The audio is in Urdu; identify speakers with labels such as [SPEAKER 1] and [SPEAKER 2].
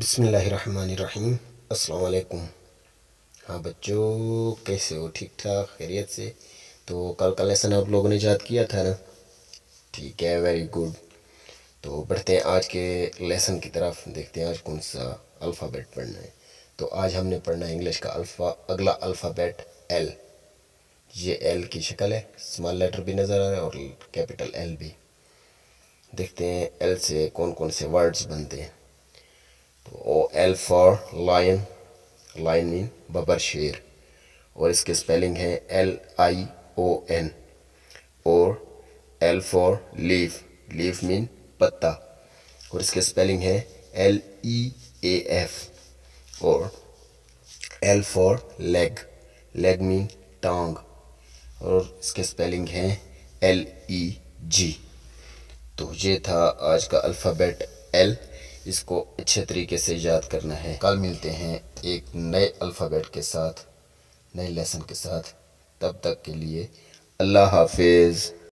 [SPEAKER 1] بسم اللہ الرحمن الرحیم۔ السلام علیکم۔ ہاں بچوں، کیسے ہو؟ ٹھیک ٹھاک، خیریت سے؟ تو کل کا لیسن آپ لوگوں نے یاد کیا تھا نا؟ ٹھیک ہے، ویری گڈ۔ تو بڑھتے ہیں آج کے لیسن کی طرف، دیکھتے ہیں آج کون سا الفابیٹ پڑھنا ہے۔ تو آج ہم نے پڑھنا ہے انگلش کا اگلا الفابیٹ ایل۔ یہ ایل کی شکل ہے، اسمال لیٹر بھی نظر آ رہا ہے اور کیپٹل ایل بھی۔ دیکھتے ہیں ایل سے کون کون سے ورڈز بنتے ہیں۔ ایل فار لائن، لائن مین ببر شیر، اور اس کے اسپیلنگ ہے LION۔ اور ایل فار لیف، لیف مین پتا، اور اس کے اسپیلنگ ہے LEAF۔ اور ایل فار لیگ، لیگ مین ٹانگ، اور اس کے اسپیلنگ ہے LEG۔ تو یہ تھا آج کا الفابیٹ ایل۔ اس کو اچھے طریقے سے یاد کرنا ہے۔ کل ملتے ہیں ایک نئے الفابیٹ کے ساتھ، نئے لیسن کے ساتھ۔ تب تک کے لیے اللہ حافظ۔